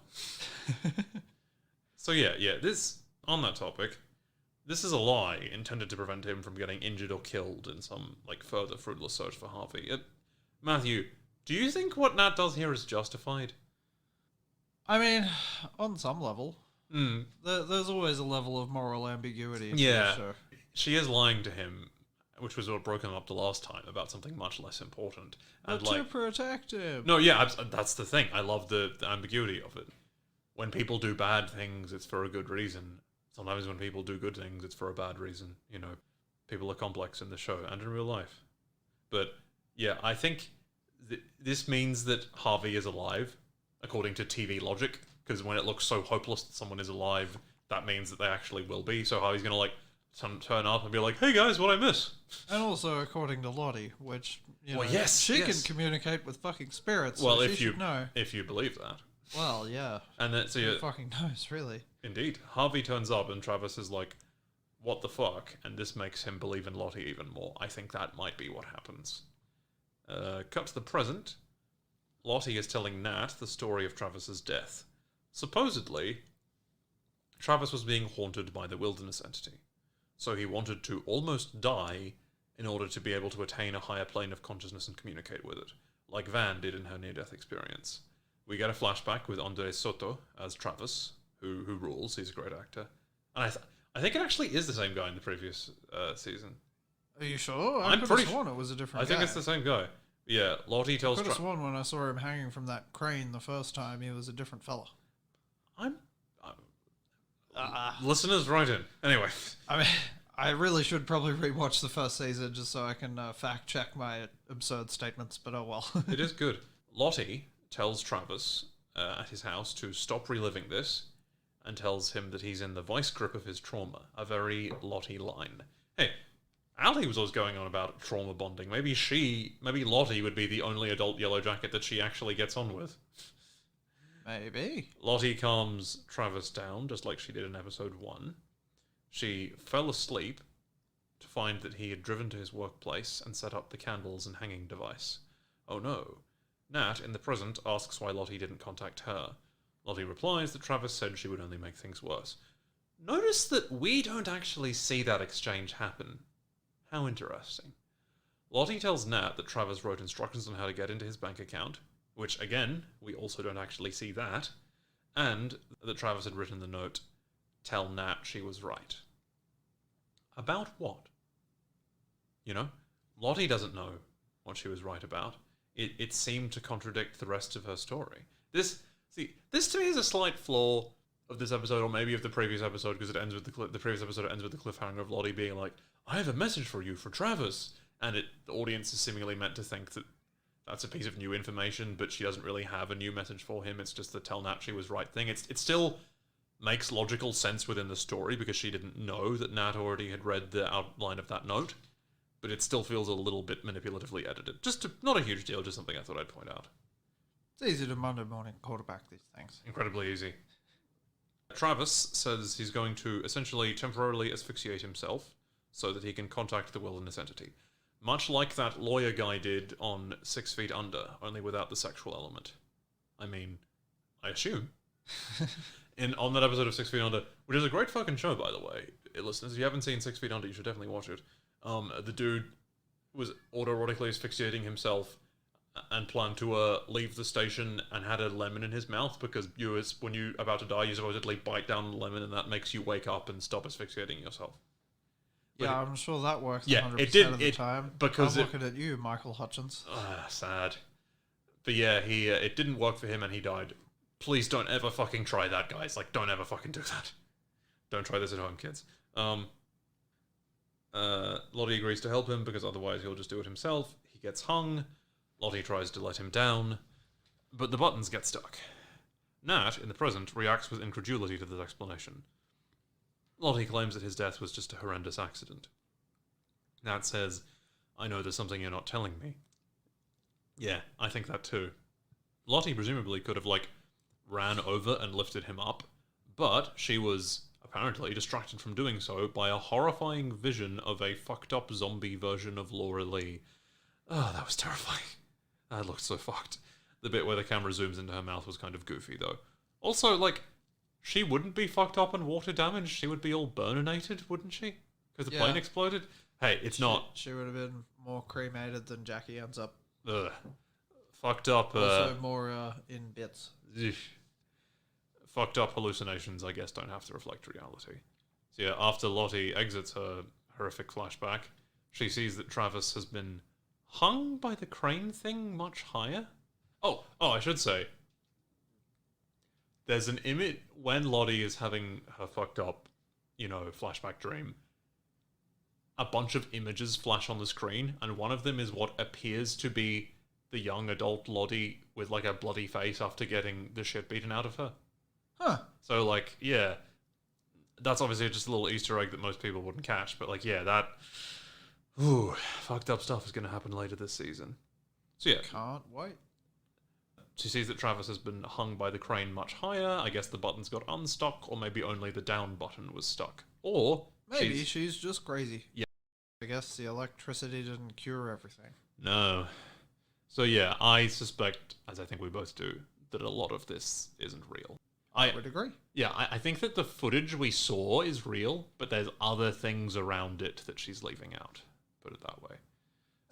So yeah, this, on that topic, this is a lie intended to prevent him from getting injured or killed in some, like, further fruitless search for Harvey. Matthew, do you think what Nat does here is justified? I mean, on some level. There's always a level of moral ambiguity. Yeah. Sure. She is lying to him, which was what broke him up the last time, about something much less important. But to protect him. No, yeah, that's the thing. I love the ambiguity of it. When people do bad things, it's for a good reason. Sometimes when people do good things, it's for a bad reason. You know, people are complex in the show and in real life. But yeah, I think this means that Harvey is alive, according to TV logic, because when it looks so hopeless that someone is alive, that means that they actually will be. So Harvey's going to, like, turn up and be like, "Hey guys, what'd I miss?" And also according to Lottie, which, you know, yes, she can communicate with fucking spirits. Well, so if you know, if you believe that. Well, yeah. And then so who fucking knows, really. Indeed, Harvey turns up and Travis is like, "What the fuck?" And this makes him believe in Lottie even more. I think that might be what happens. Cut to the present. Lottie is telling Nat the story of Travis's death. Supposedly, Travis was being haunted by the wilderness entity. So he wanted to almost die in order to be able to attain a higher plane of consciousness and communicate with it, like Van did in her near-death experience. We get a flashback with Andres Soto as Travis, who rules. He's a great actor. And I think it actually is the same guy in the previous season. Are you sure? I'm pretty sure it was a different guy. I think it's the same guy. Yeah, Lottie tells... I could have sworn when I saw him hanging from that crane the first time, he was a different fella. Listeners, write in. Anyway. I mean, I really should probably rewatch the first season just so I can fact-check my absurd statements, but oh well. It is good. Lottie tells Travis at his house to stop reliving this and tells him that he's in the vice grip of his trauma. A very Lottie line. Hey, Ali was always going on about trauma bonding. Maybe Lottie would be the only adult Yellow Jacket that she actually gets on with. Maybe. Lottie calms Travis down, just like she did in episode 1. She fell asleep to find that he had driven to his workplace and set up the candles and hanging device. Oh no. Nat, in the present, asks why Lottie didn't contact her. Lottie replies that Travis said she would only make things worse. Notice that we don't actually see that exchange happen. How interesting. Lottie tells Nat that Travis wrote instructions on how to get into his bank account, which, again, we also don't actually see that, and that Travis had written the note, "Tell Nat she was right." About what? You know? Lottie doesn't know what she was right about. It seemed to contradict the rest of her story. This to me is a slight flaw of this episode, or maybe of the previous episode, because it ends with the previous episode ends with the cliffhanger of Lottie being like, "I have a message for you for Travis," and the audience is seemingly meant to think that that's a piece of new information, but she doesn't really have a new message for him. It's just the tell Nat she was right thing. It still makes logical sense within the story because she didn't know that Nat already had read the outline of that note, but it still feels a little bit manipulatively edited. Not a huge deal, just something I thought I'd point out. It's easy to Monday morning quarterback these things. Incredibly easy. Travis says he's going to essentially temporarily asphyxiate himself so that he can contact the wilderness entity. Much like that lawyer guy did on 6 Feet Under, only without the sexual element. I mean, I assume. On that episode of 6 Feet Under, which is a great fucking show, by the way. Listeners, if you haven't seen 6 Feet Under, you should definitely watch it. The dude was autoerotically asphyxiating himself and planned to leave the station and had a lemon in his mouth because when you're about to die, you supposedly bite down the lemon and that makes you wake up and stop asphyxiating yourself. Yeah, I'm sure that works 100% yeah, of the time. Because I'm looking at you, Michael Hutchins. Sad. But yeah, it didn't work for him and he died Please don't ever fucking try that, guys. Like, don't ever fucking do that. Don't try this at home, kids. Lottie agrees to help him because otherwise he'll just do it himself. He gets hung. Lottie tries to let him down, but the buttons get stuck. Nat, in the present, reacts with incredulity to this explanation. Lottie claims that his death was just a horrendous accident. Nat says, I know there's something you're not telling me. Yeah, I think that too. Lottie presumably could have, like, ran over and lifted him up, but she was apparently distracted from doing so by a horrifying vision of a fucked up zombie version of Laura Lee. Oh, that was terrifying. That looked so fucked. The bit where the camera zooms into her mouth was kind of goofy, though. Also, like, she wouldn't be fucked up and water damaged. She would be all burninated, wouldn't she? Because the plane exploded. Hey, it's not. She would have been more cremated than Jackie ends up. Ugh. Fucked up. Also more in bits. Fucked up hallucinations, I guess, don't have to reflect reality. So yeah, after Lottie exits her horrific flashback, she sees that Travis has been hung by the crane thing much higher. Oh, I should say, there's an image when Lottie is having her fucked up, flashback dream. A bunch of images flash on the screen, and one of them is what appears to be the young adult Lottie with, like, a bloody face after getting the shit beaten out of her. Huh. So, like, yeah, that's obviously just a little Easter egg that most people wouldn't catch, but, like, yeah, that, fucked up stuff is going to happen later this season. So, yeah. Can't wait. She sees that Travis has been hung by the crane much higher. I guess the buttons got unstuck, or maybe only the down button was stuck. Or maybe she's just crazy. Yeah. I guess the electricity didn't cure everything. No. So yeah, I suspect, as I think we both do, that a lot of this isn't real. I would agree. Yeah, I think that the footage we saw is real, but there's other things around it that she's leaving out. Put it that way.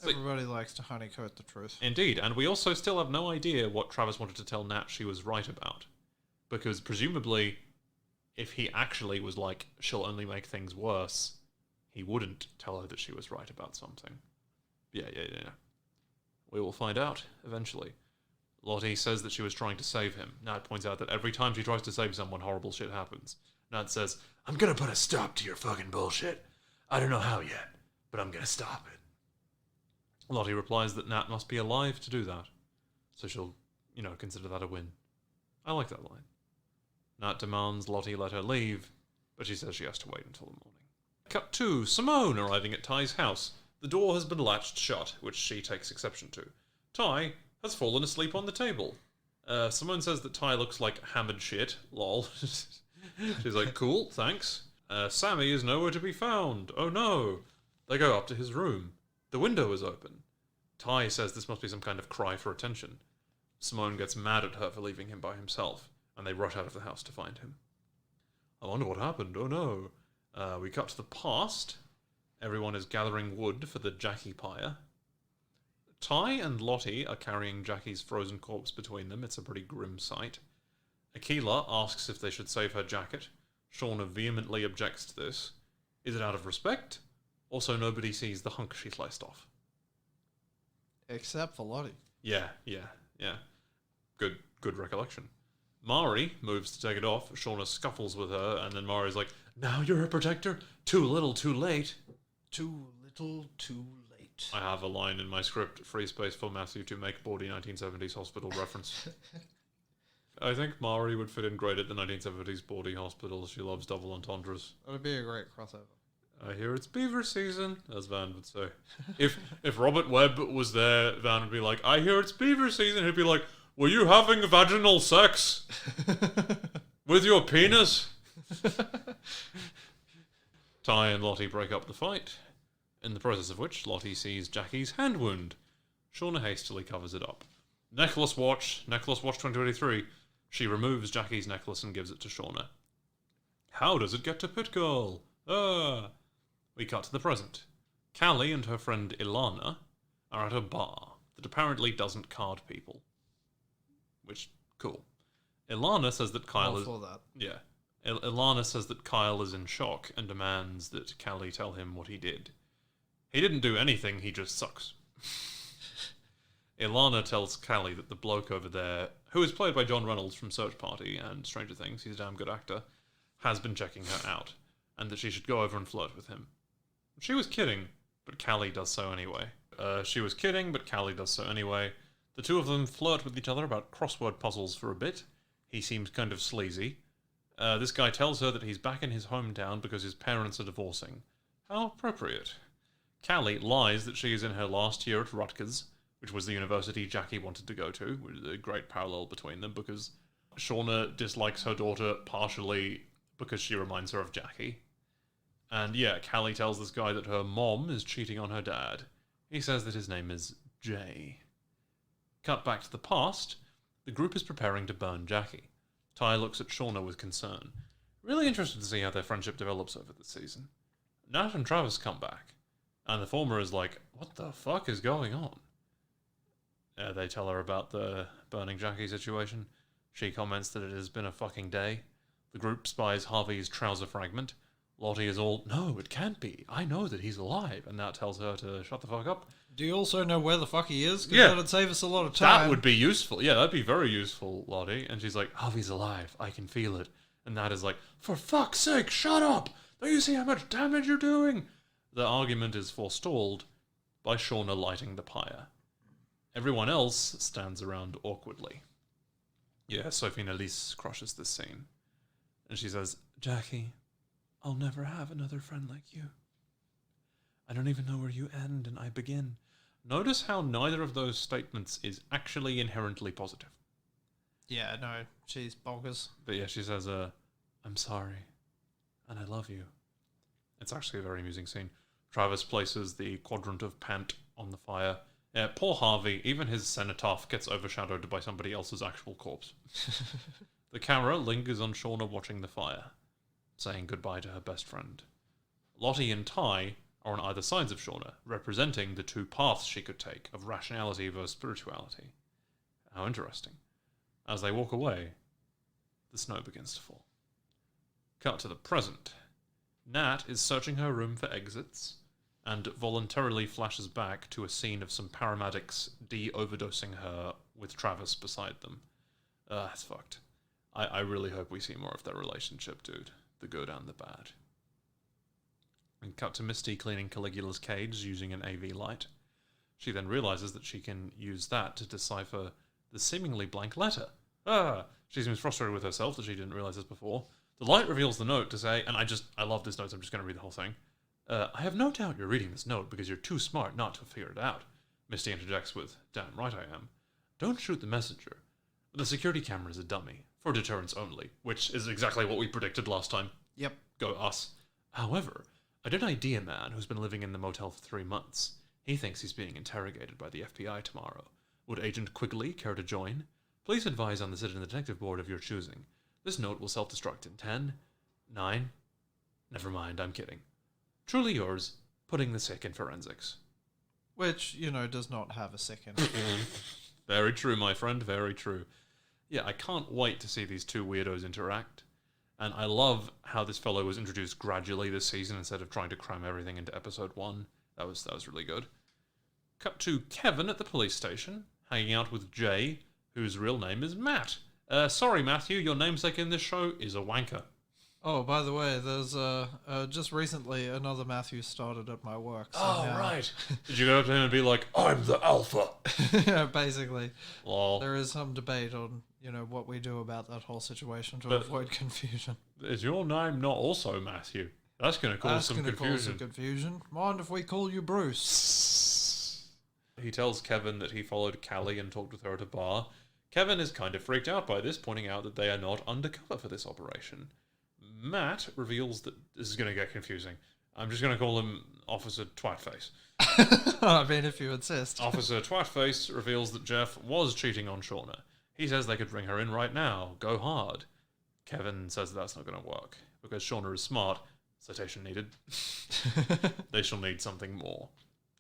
Everybody likes to honeycoat the truth. Indeed, and we also still have no idea what Travis wanted to tell Nat she was right about. Because presumably, if he actually was like, she'll only make things worse, he wouldn't tell her that she was right about something. Yeah. We will find out, eventually. Lottie says that she was trying to save him. Nat points out that every time she tries to save someone, horrible shit happens. Nat says, I'm gonna put a stop to your fucking bullshit. I don't know how yet, but I'm gonna stop it. Lottie replies that Nat must be alive to do that. So she'll, consider that a win. I like that line. Nat demands Lottie let her leave, but she says she has to wait until the morning. Cut to Simone arriving at Ty's house. The door has been latched shut, which she takes exception to. Ty has fallen asleep on the table. Simone says that Ty looks like hammered shit. Lol. She's like, cool, thanks. Sammy is nowhere to be found. Oh no. They go up to his room. The window is open. Ty says this must be some kind of cry for attention. Simone gets mad at her for leaving him by himself, and they rush out of the house to find him. I wonder what happened. Oh no. We cut to the past. Everyone is gathering wood for the Jackie pyre. Ty and Lottie are carrying Jackie's frozen corpse between them. It's a pretty grim sight. Akila asks if they should save her jacket. Shauna vehemently objects to this. Is it out of respect? Also, nobody sees the hunk she sliced off. Except for Lottie. Yeah. Good recollection. Mari moves to take it off. Shauna scuffles with her, and then Mari's like, now you're a protector? Too little, too late. Too little, too late. I have a line in my script, free space for Matthew to make bawdy 1970s hospital reference. I think Mari would fit in great at the 1970s bawdy hospital. She loves double entendres. It would be a great crossover. I hear it's beaver season, as Van would say. If Robert Webb was there, Van would be like, I hear it's beaver season. He'd be like, were you having vaginal sex? With your penis? Ty and Lottie break up the fight, in the process of which Lottie sees Jackie's hand wound. Shauna hastily covers it up. Necklace Watch 2023. She removes Jackie's necklace and gives it to Shauna. How does it get to Pit Girl? We cut to the present. Callie and her friend Ilana are at a bar that apparently doesn't card people. Which, cool. Ilana says that Kyle is... Yeah. Ilana says that Kyle is in shock and demands that Callie tell him what he did. He didn't do anything, he just sucks. Ilana tells Callie that the bloke over there, who is played by John Reynolds from Search Party and Stranger Things, he's a damn good actor, has been checking her out, and that she should go over and flirt with him. She was kidding, but Callie does so anyway. The two of them flirt with each other about crossword puzzles for a bit. He seems kind of sleazy. This guy tells her that he's back in his hometown because his parents are divorcing. How appropriate. Callie lies that she is in her last year at Rutgers, which was the university Jackie wanted to go to, which is a great parallel between them, because Shauna dislikes her daughter partially because she reminds her of Jackie. And yeah, Callie tells this guy that her mom is cheating on her dad. He says that his name is Jay. Cut back to the past, the group is preparing to burn Jackie. Ty looks at Shauna with concern. Really interested to see how their friendship develops over the season. Nat and Travis come back, and the former is like, what the fuck is going on? They tell her about the burning Jackie situation. She comments that it has been a fucking day. The group spies Harvey's trouser fragment. Lottie is all, no, it can't be. I know that he's alive. And Nat tells her to shut the fuck up. Do you also know where the fuck he is? Because that'd save us a lot of time. That would be useful. Yeah, that'd be very useful, Lottie. And she's like, Harvey's alive. I can feel it. And Nat is like, for fuck's sake, shut up. Don't you see how much damage you're doing? The argument is forestalled by Shauna lighting the pyre. Everyone else stands around awkwardly. Yeah, Sophie Nélisse crushes this scene. And she says, Jackie, I'll never have another friend like you. I don't even know where you end and I begin. Notice how neither of those statements is actually inherently positive. Yeah, no, she's bonkers. But yeah, she says, I'm sorry, and I love you. It's actually a very amusing scene. Travis places the quadrant of pant on the fire. Yeah, poor Harvey, even his cenotaph gets overshadowed by somebody else's actual corpse. The camera lingers on Shauna watching the fire, saying goodbye to her best friend. Lottie and Ty are on either sides of Shauna, representing the two paths she could take of rationality versus spirituality. How interesting. As they walk away, the snow begins to fall. Cut to the present. Nat is searching her room for exits, and voluntarily flashes back to a scene of some paramedics de-overdosing her with Travis beside them. That's fucked. I really hope we see more of their relationship, dude. The good and the bad. And cut to Misty cleaning Caligula's cage using an AV light. She then realizes that she can use that to decipher the seemingly blank letter. She seems frustrated with herself that she didn't realize this before. The light reveals the note to say, and I love this note, so I'm just going to read the whole thing. I have no doubt you're reading this note because you're too smart not to have figured it out. Misty interjects with, damn right I am. Don't shoot the messenger. The security camera is a dummy, for deterrence only, which is exactly what we predicted last time. Yep. Go us. However, I did ID a man who's been living in the motel for 3 months. He thinks he's being interrogated by the FBI tomorrow. Would Agent Quigley care to join? Please advise on the sit in the detective board of your choosing. This note will self-destruct in 10, 9... Never mind, I'm kidding. Truly yours, Putting the Sick in Forensics. Which, does not have a second. Very true, my friend, very true. Yeah, I can't wait to see these two weirdos interact. And I love how this fellow was introduced gradually this season instead of trying to cram everything into episode 1. That was really good. Cut to Kevin at the police station, hanging out with Jay, whose real name is Matt. Sorry, Matthew, your namesake in this show is a wanker. Oh, by the way, there's just recently another Matthew started at my work. So right. Did you go up to him and be like, I'm the alpha? Yeah, basically. Lol. There is some debate on, what we do about that whole situation to avoid confusion. Is your name not also Matthew? That's going to cause some confusion. Mind if we call you Bruce? He tells Kevin that he followed Callie and talked with her at a bar. Kevin is kind of freaked out by this, pointing out that they are not undercover for this operation. Matt reveals that this is going to get confusing. I'm just going to call him Officer Twatface. I mean, if you insist. Officer Twatface reveals that Jeff was cheating on Shauna. He says they could bring her in right now. Go hard. Kevin says that's not going to work because Shauna is smart. Citation needed. They shall need something more.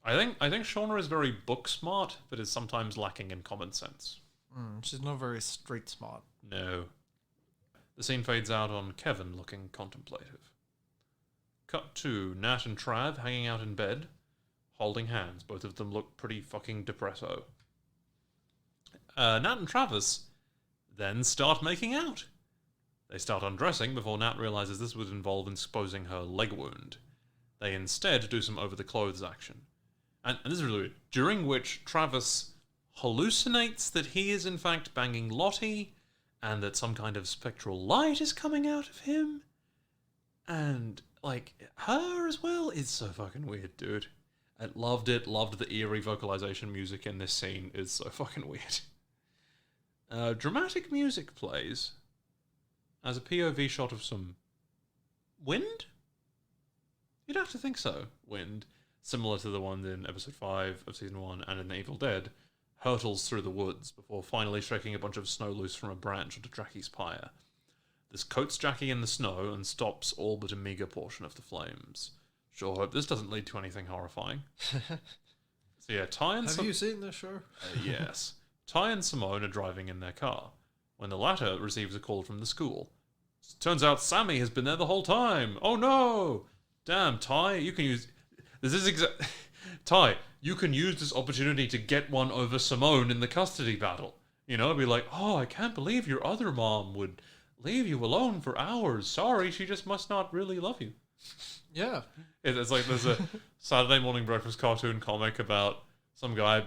I think Shauna is very book smart, but is sometimes lacking in common sense. She's not very street smart. No. The scene fades out on Kevin looking contemplative. Cut to Nat and Trav hanging out in bed, holding hands. Both of them look pretty fucking depresso. Nat and Travis then start making out. They start undressing before Nat realizes this would involve exposing her leg wound. They instead do some over-the-clothes action. And this is really weird. During which Travis hallucinates that he is in fact banging Lottie, and that some kind of spectral light is coming out of him. And, like, her as well is so fucking weird, dude. I loved it. Loved the eerie vocalization music in this scene. It's so fucking weird. Dramatic music plays as a POV shot of some wind? You'd have to think so. Wind. Similar to the one in episode 5 of season 1 and in Evil Dead, hurtles through the woods before finally shaking a bunch of snow loose from a branch onto Jackie's pyre. This coats Jackie in the snow and stops all but a meager portion of the flames. Sure hope this doesn't lead to anything horrifying. So yeah, Ty and Have you seen this show? Yes. Ty and Simone are driving in their car when the latter receives a call from the school. Turns out Sammy has been there the whole time. Oh no! Damn, Ty, you can use... Ty, you can use this opportunity to get one over Simone in the custody battle. You know, be like, oh, I can't believe your other mom would leave you alone for hours. Sorry, she just must not really love you. Yeah. It's like there's a Saturday morning breakfast cartoon comic about some guy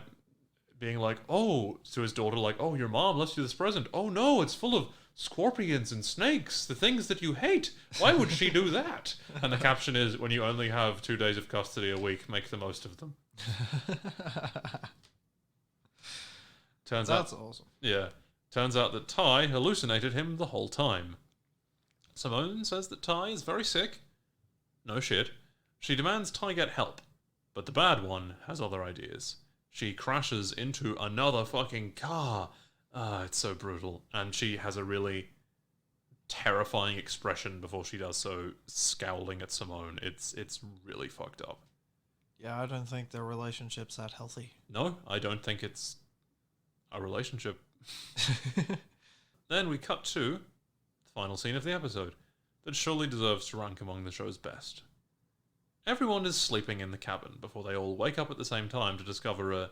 being like, oh, to his daughter, like, oh, your mom left you this present. Oh no, it's full of scorpions and snakes, the things that you hate. Why would she do that? And the caption is, when you only have 2 days of custody a week, make the most of them. That's awesome. Yeah. Turns out that Ty hallucinated him the whole time. Simone says that Ty is very sick. No shit. She demands Ty get help. But the bad one has other ideas. She crashes into another fucking car. It's so brutal. And she has a really terrifying expression before she does so, scowling at Simone. It's really fucked up. Yeah, I don't think their relationship's that healthy. No, I don't think it's a relationship. Then we cut to the final scene of the episode that surely deserves to rank among the show's best. Everyone is sleeping in the cabin before they all wake up at the same time to discover a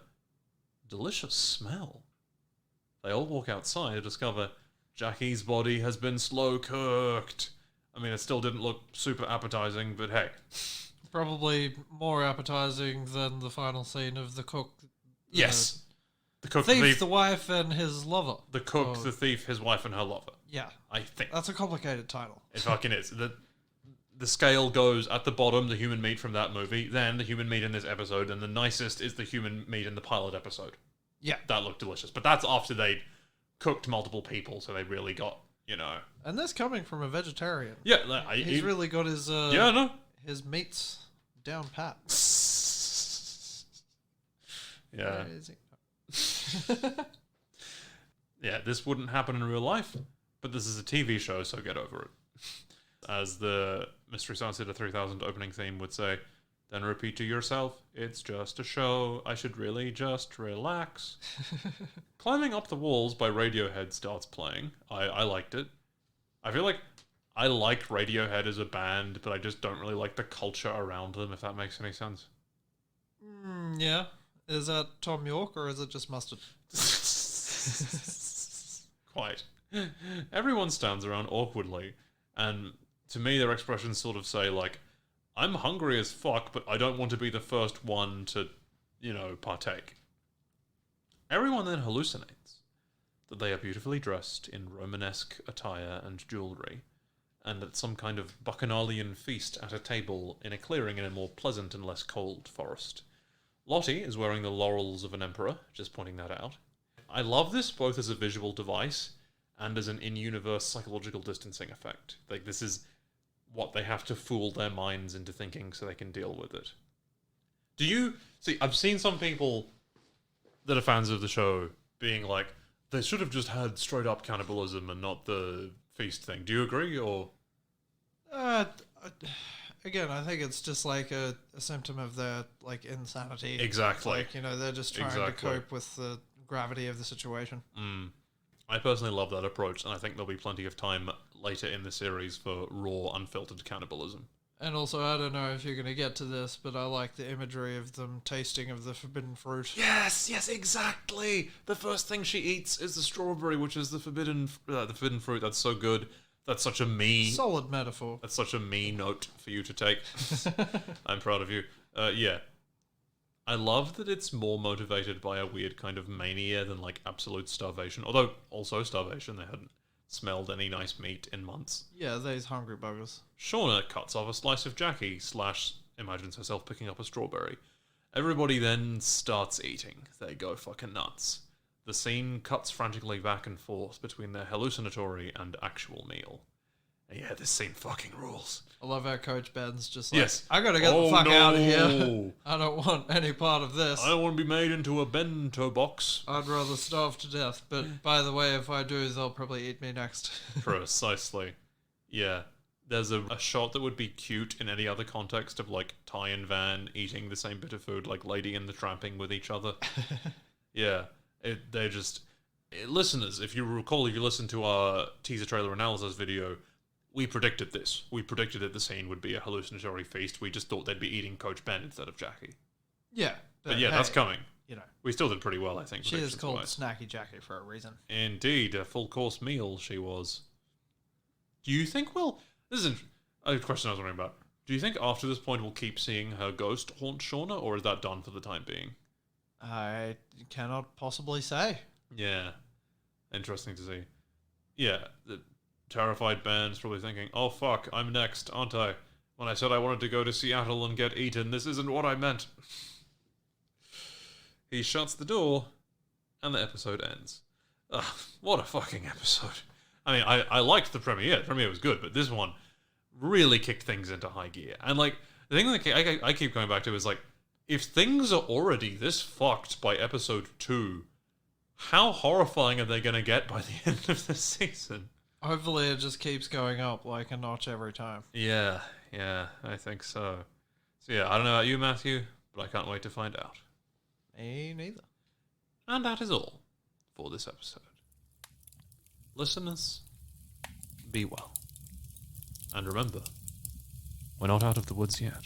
delicious smell. They all walk outside to discover Jackie's body has been slow cooked. I mean, it still didn't look super appetizing, but hey. Probably more appetizing than the final scene of the cook. Yes. The cook, thief, the wife, and his lover. The cook, the thief, his wife, and her lover. Yeah. I think. That's a complicated title. It fucking is. The scale goes at the bottom, the human meat from that movie, then the human meat in this episode, and the nicest is the human meat in the pilot episode. Yeah. That looked delicious. But that's after they cooked multiple people, so they really got, you know... And that's coming from a vegetarian. Yeah. He's really got his... yeah, no. His meats down pat. Yeah. Yeah, this wouldn't happen in real life, but this is a TV show, so get over it. As the Mystery Science Theater 3000 opening theme would say, then repeat to yourself, it's just a show, I should really just relax. Climbing Up the Walls by Radiohead starts playing. I liked it. I feel like I like Radiohead as a band, but I just don't really like the culture around them, if that makes any sense. Yeah. Is that Tom York, or is it just mustard? Quite. Everyone stands around awkwardly, and to me their expressions sort of say, like, I'm hungry as fuck, but I don't want to be the first one to, you know, partake. Everyone then hallucinates that they are beautifully dressed in Romanesque attire and jewellery, and at some kind of bacchanalian feast at a table in a clearing in a more pleasant and less cold forest. Lottie is wearing the laurels of an emperor, just pointing that out. I love this both as a visual device and as an in-universe psychological distancing effect. Like, this is what they have to fool their minds into thinking so they can deal with it. Do you... See, I've seen some people that are fans of the show being like, they should have just had straight-up cannibalism and not the feast thing. Do you agree, or...? Again, I think it's just like a symptom of their, like, insanity. Exactly. Like, you know, they're just trying to cope with the gravity of the situation. I personally love that approach, and I think there'll be plenty of time later in the series for raw, unfiltered cannibalism. And also, I don't know if you're going to get to this, but I like the imagery of them tasting of the forbidden fruit. Yes, exactly. The first thing she eats is the strawberry, which is the forbidden fruit. That's so good. That's such a me. Solid metaphor. That's such a me note for you to take. I'm proud of you. Yeah. I love that it's more motivated by a weird kind of mania than like absolute starvation. Although, also starvation. They hadn't smelled any nice meat in months. Yeah, these hungry buggers. Shauna cuts off a slice of Jackie / imagines herself picking up a strawberry. Everybody then starts eating. They go fucking nuts. The scene cuts frantically back and forth between their hallucinatory and actual meal. And yeah, this scene fucking rules. I love how Coach Ben's just like, yes. I gotta get the fuck out of here. I don't want any part of this. I don't want to be made into a bento box. I'd rather starve to death. But by the way, if I do, they'll probably eat me next. Precisely. Yeah. There's a shot that would be cute in any other context of like Ty and Van eating the same bit of food, like Lady and the Tramping with each other. Yeah. Listeners, if you recall, if you listened to our teaser trailer analysis video, we predicted this. We predicted that the scene would be a hallucinatory feast. We just thought they'd be eating Coach Ben instead of Jackie. Yeah. But yeah, that's coming. You know. We still did pretty well, I think. She is called Snacky Jackie for a reason. Indeed, a full course meal she was. Do you think this is a question I was wondering about. Do you think after this point we'll keep seeing her ghost haunt Shauna, or is that done for the time being? I cannot possibly say. Yeah. Interesting to see. Yeah, the terrified Ben's probably thinking, oh fuck, I'm next, aren't I? When I said I wanted to go to Seattle and get eaten, this isn't what I meant. He shuts the door, and the episode ends. Ugh, what a fucking episode. I mean, I liked the premiere. The premiere was good, but this one really kicked things into high gear. And, like, the thing that I keep going back to is, like, if things are already this fucked by episode 2, how horrifying are they going to get by the end of the season? Hopefully it just keeps going up like a notch every time. Yeah, I think so. So yeah, I don't know about you, Matthew, but I can't wait to find out. Me neither. And that is all for this episode. Listeners, be well. And remember, we're not out of the woods yet.